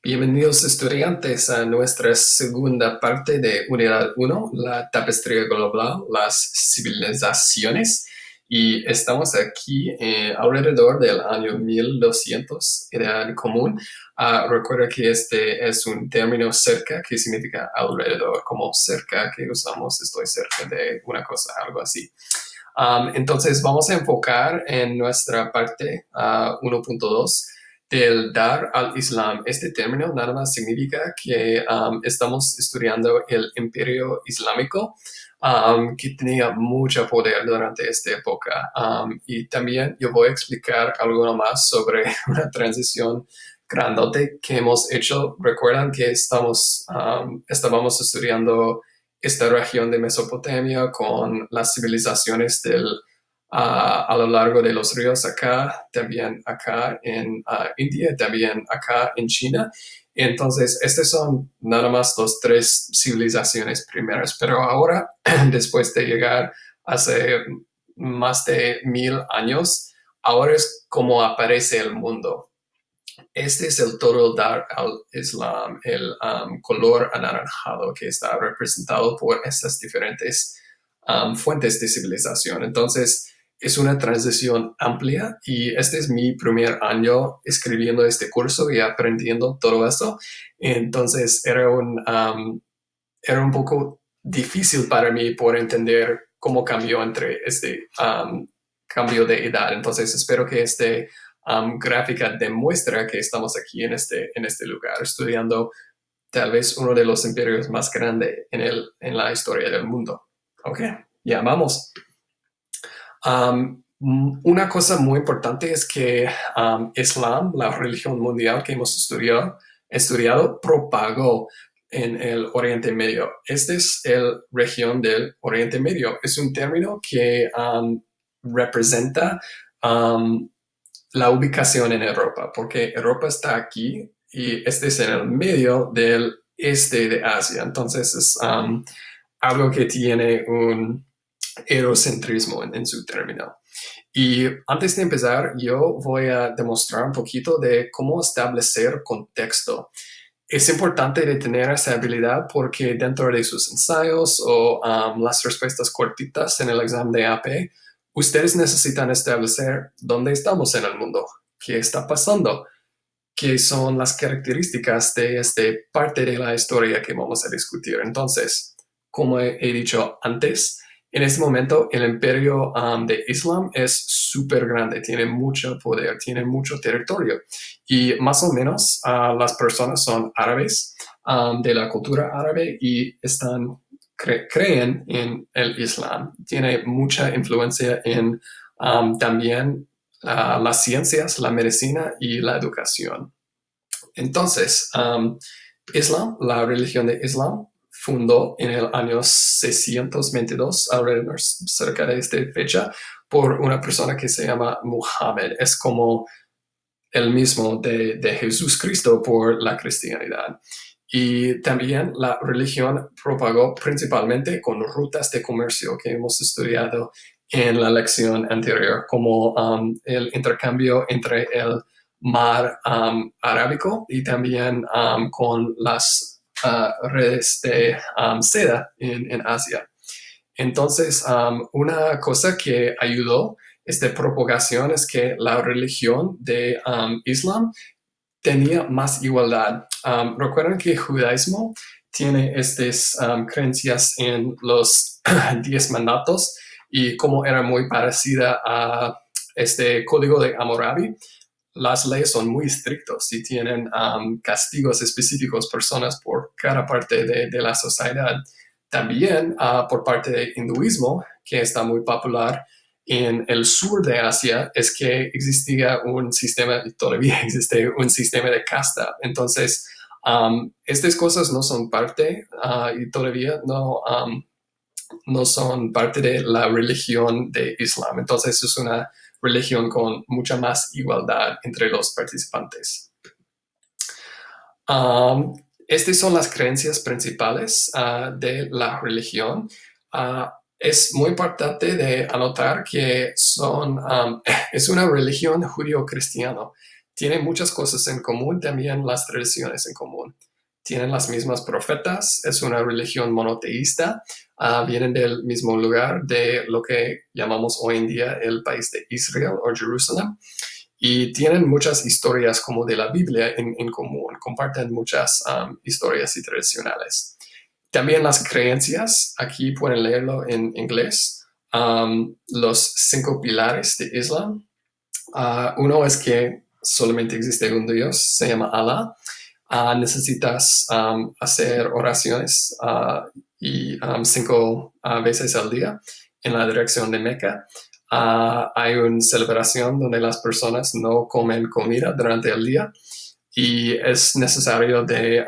Bienvenidos estudiantes a nuestra segunda parte de Unidad 1, la tapestría global, las civilizaciones. Y estamos aquí alrededor del año 1200, edad común. Recuerda que este es un término cerca que significa alrededor, como cerca que usamos, estoy cerca de una cosa, algo así. Entonces vamos a enfocar en nuestra parte 1.2 del dar al Islam. Este término nada más significa que estamos estudiando el imperio islámico que tenía mucho poder durante esta época. Y también yo voy a explicar algo más sobre una transición grandote que hemos hecho. Recuerdan que estábamos estudiando esta región de Mesopotamia con las civilizaciones a lo largo de los ríos acá, también acá en India, también acá en China. Entonces, estas son nada más las tres civilizaciones primeras, pero ahora, después de llegar hace más de 1000 años, ahora es como aparece el mundo. Este es el total dar al Islam, el color anaranjado que está representado por estas diferentes fuentes de civilización. Entonces, es una transición amplia y este es mi primer año escribiendo este curso y aprendiendo todo esto. Entonces, era un poco difícil para mí por entender cómo cambió entre este cambio de edad. Entonces, espero que este gráfica demuestra que estamos aquí en este lugar estudiando tal vez uno de los imperios más grandes en la historia del mundo. Ok, ya vamos. Una cosa muy importante es que Islam, la religión mundial que hemos estudiado, propagó en el Oriente Medio. Esta es la región del Oriente Medio. Es un término que representa la ubicación en Europa, porque Europa está aquí y este es en el medio del este de Asia. Entonces es algo que tiene un eurocentrismo en su término. Y antes de empezar, yo voy a demostrar un poquito de cómo establecer contexto. Es importante de tener esa habilidad porque dentro de sus ensayos o las respuestas cortitas en el examen de AP, ustedes necesitan establecer dónde estamos en el mundo, qué está pasando, qué son las características de esta parte de la historia que vamos a discutir. Entonces, como he dicho antes, en este momento el imperio de Islam es súper grande, tiene mucho poder, tiene mucho territorio y más o menos las personas son árabes, de la cultura árabe y creen en el Islam. Tiene mucha influencia en también las ciencias, la medicina y la educación. Entonces, Islam, la religión de Islam, fundó en el año 622, alrededor cerca de esta fecha, por una persona que se llama Muhammad. Es como el mismo de Jesús Cristo por la cristianidad. Y también la religión propagó principalmente con rutas de comercio que hemos estudiado en la lección anterior, como el intercambio entre el mar arábico y también con las redes de seda en Asia. Entonces, una cosa que ayudó esta propagación es que la religión de Islam tenía más igualdad. Recuerden que el judaísmo tiene estas creencias en los 10 mandatos y como era muy parecida a este código de Hammurabi, las leyes son muy estrictas y tienen castigos específicos personas por cada parte de la sociedad. También por parte del hinduismo, que está muy popular en el sur de Asia, es que existía un sistema, y todavía existe un sistema de casta. Entonces, estas cosas no son parte y todavía no son parte de la religión de Islam. Entonces, es una religión con mucha más igualdad entre los participantes. Estas son las creencias principales de la religión. Es muy importante de anotar que es una religión judío-cristiana. tienen muchas cosas en común, también las tradiciones en común. Tienen las mismas profetas, es una religión monoteísta, vienen del mismo lugar de lo que llamamos hoy en día el país de Israel o Jerusalén, y tienen muchas historias como de la Biblia en común, comparten muchas historias y tradicionales. También las creencias, aquí pueden leerlo en inglés, los 5 pilares de Islam. Uno es que solamente existe un Dios, se llama Allah. Necesitas hacer oraciones y 5 veces al día en la dirección de Meca. Hay una celebración donde las personas no comen comida durante el día y es necesario de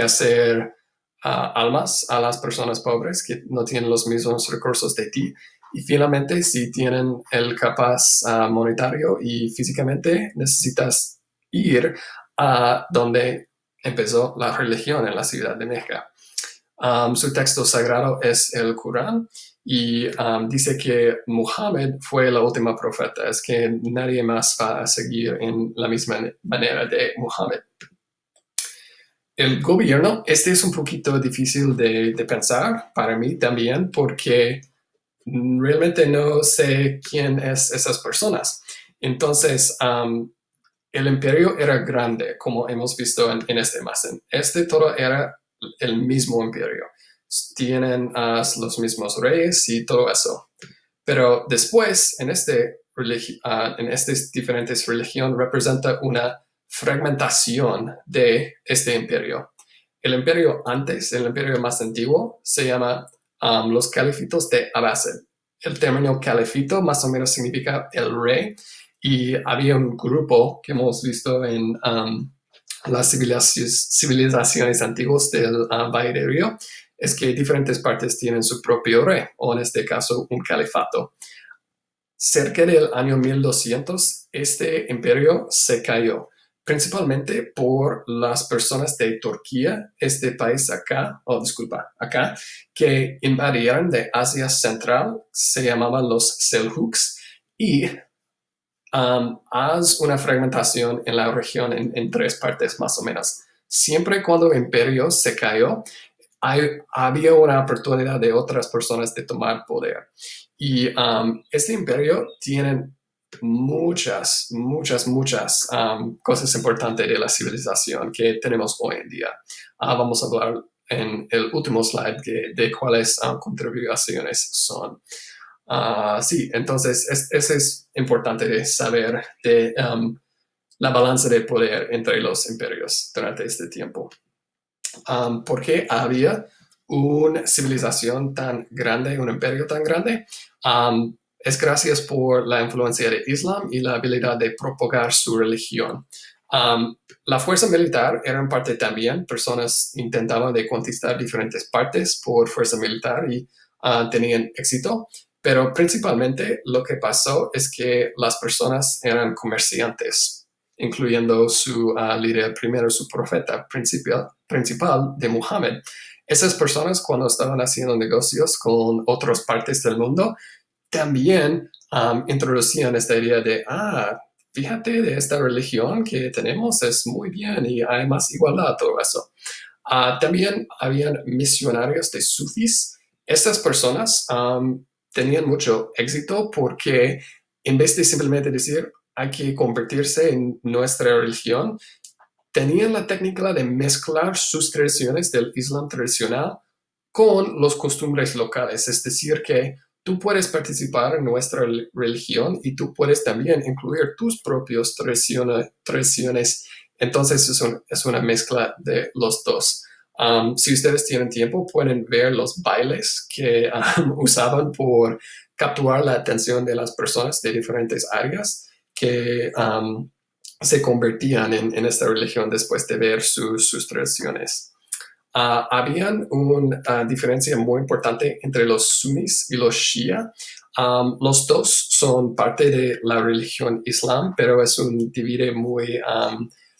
hacer almas a las personas pobres que no tienen los mismos recursos de ti. Y finalmente, si tienen el capaz monetario y físicamente, necesitas ir a donde empezó la religión en la ciudad de Meca. Su texto sagrado es el Corán y dice que Muhammad fue la última profeta, es que nadie más va a seguir en la misma manera de Muhammad. El gobierno, este es un poquito difícil de pensar para mí también, porque realmente no sé quién es esas personas. Entonces, el imperio era grande, como hemos visto en esta imagen. Este todo era el mismo imperio. Tienen los mismos reyes y todo eso. Pero después, en estas diferentes religiones, representa una fragmentación de este imperio. El imperio antes, el imperio más antiguo, se llama los califitos de Abbasid. El término califito más o menos significa el rey, y había un grupo que hemos visto en las civilizaciones antiguas del Valle del Río, es que diferentes partes tienen su propio rey, o en este caso un califato. Cerca del año 1200, este imperio se cayó, principalmente por las personas de Turquía, este país acá, acá, que invadieron de Asia Central, se llamaban los Seljuks, y haz una fragmentación en la región en 3 partes más o menos. Siempre cuando el imperio se cayó, había una oportunidad de otras personas de tomar poder. Y este imperio tiene muchas cosas importantes de la civilización que tenemos hoy en día. Vamos a hablar en el último slide de cuáles contribuciones son. Sí, entonces eso es importante de saber de la balanza de poder entre los imperios durante este tiempo. ¿Por qué había una civilización tan grande, un imperio tan grande? Es gracias por la influencia de Islam y la habilidad de propagar su religión. La fuerza militar era en parte también, personas intentaban de conquistar diferentes partes por fuerza militar y tenían éxito, pero principalmente lo que pasó es que las personas eran comerciantes, incluyendo su líder primero, su profeta principal de Muhammad. Esas personas, cuando estaban haciendo negocios con otras partes del mundo, también introducían esta idea de, fíjate de esta religión que tenemos, es muy bien y hay más igualdad, todo eso. También habían misionarios de sufis. Estas personas tenían mucho éxito porque en vez de simplemente decir hay que convertirse en nuestra religión, tenían la técnica de mezclar sus tradiciones del Islam tradicional con los costumbres locales. Es decir, que tú puedes participar en nuestra religión y tú puedes también incluir tus propias tradiciones. Entonces es una mezcla de los dos. Si ustedes tienen tiempo, pueden ver los bailes que usaban por capturar la atención de las personas de diferentes áreas que se convertían en esta religión después de ver sus tradiciones. Habían una diferencia muy importante entre los sunis y los shia. Los dos son parte de la religión islam, pero es un divide muy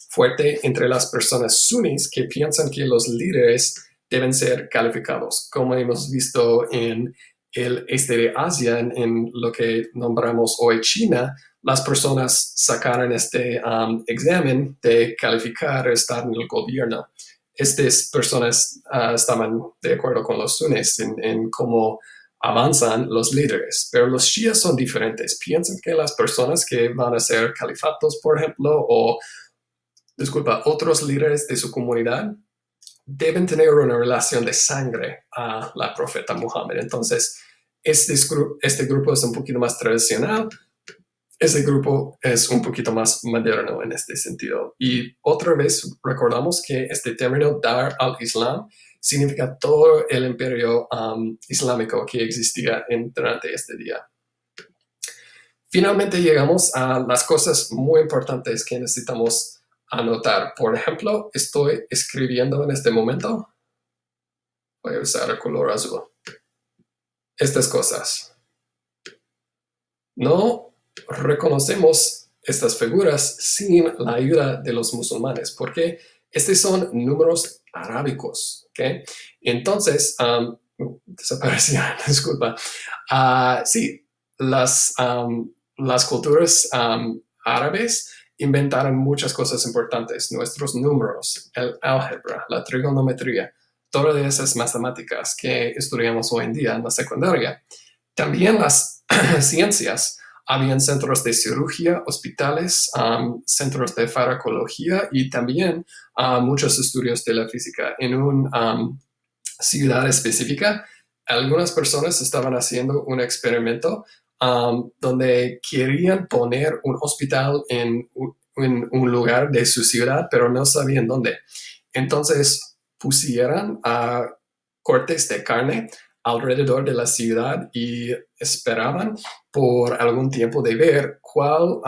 fuerte entre las personas sunis que piensan que los líderes deben ser calificados, como hemos visto en el este de Asia, en lo que nombramos hoy China. las personas sacaran este examen de calificar estar en el gobierno. Estas personas estaban de acuerdo con los sunnis en cómo avanzan los líderes, pero los shias son diferentes. Piensan que las personas que van a ser califatos, por ejemplo, o, disculpa, otros líderes de su comunidad, deben tener una relación de sangre a la profeta Muhammad. Entonces, este grupo es un poquito más tradicional, este grupo es un poquito más moderno en este sentido. Y otra vez recordamos que este término Dar al-Islam significa todo el imperio islámico que existía durante este día. Finalmente llegamos a las cosas muy importantes que necesitamos anotar. Por ejemplo, estoy escribiendo en este momento. Voy a usar el color azul. Estas cosas. No reconocemos estas figuras sin la ayuda de los musulmanes, porque estos son números arábicos, ¿ok? Entonces, desaparecía, disculpa. Sí, las culturas árabes inventaron muchas cosas importantes, nuestros números, el álgebra, la trigonometría, todas esas matemáticas que estudiamos hoy en día en la secundaria. También las ciencias. Habían centros de cirugía, hospitales, centros de farmacología y también muchos estudios de la física. En una ciudad específica, algunas personas estaban haciendo un experimento donde querían poner un hospital en un lugar de su ciudad, pero no sabían dónde. Entonces pusieron cortes de carne alrededor de la ciudad y esperaban por algún tiempo de ver cuál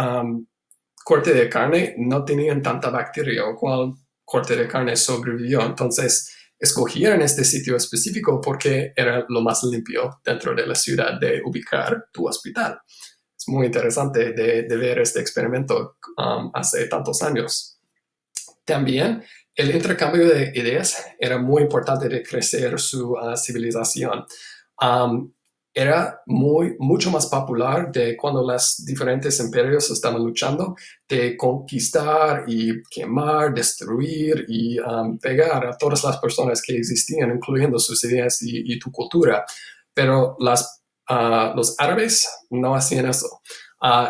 corte de carne no tenían tanta bacteria o cuál corte de carne sobrevivió. Entonces escogieron este sitio específico porque era lo más limpio dentro de la ciudad de ubicar tu hospital. Es muy interesante de ver este experimento hace tantos años. También el intercambio de ideas era muy importante de crecer su civilización. Era mucho más popular de cuando los diferentes imperios estaban luchando de conquistar y quemar, destruir y pegar a todas las personas que existían, incluyendo sus ideas y tu cultura. Pero los árabes no hacían eso.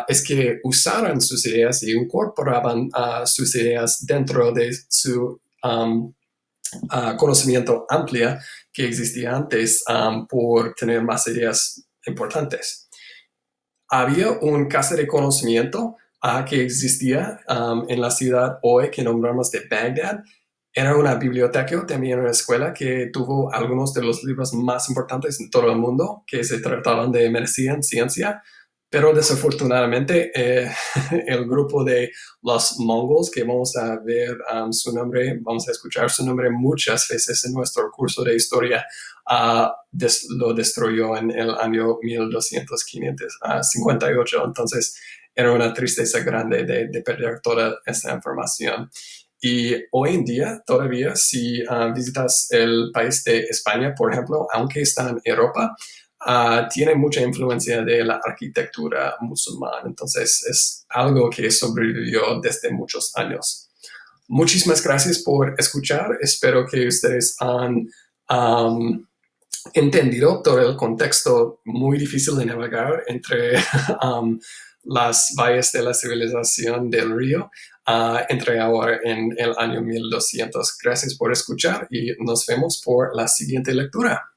Es que usaran sus ideas y incorporaban sus ideas dentro de su conocimiento amplio que existía antes por tener más ideas importantes. Había un casa de conocimiento que existía en la ciudad hoy que nombramos de Bagdad. Era una biblioteca, también una escuela que tuvo algunos de los libros más importantes en todo el mundo que se trataban de medicina y ciencia. Pero desafortunadamente el grupo de los mongols, que vamos a ver su nombre, vamos a escuchar su nombre muchas veces en nuestro curso de historia, lo destruyó en el año 1258. Entonces era una tristeza grande de perder toda esa información. Y hoy en día, todavía, si visitas el país de España, por ejemplo, aunque está en Europa, tiene mucha influencia de la arquitectura musulmana. Entonces, es algo que sobrevivió desde muchos años. Muchísimas gracias por escuchar. Espero que ustedes han entendido todo el contexto muy difícil de navegar entre las valles de la civilización del río entre ahora en el año 1200. Gracias por escuchar y nos vemos por la siguiente lectura.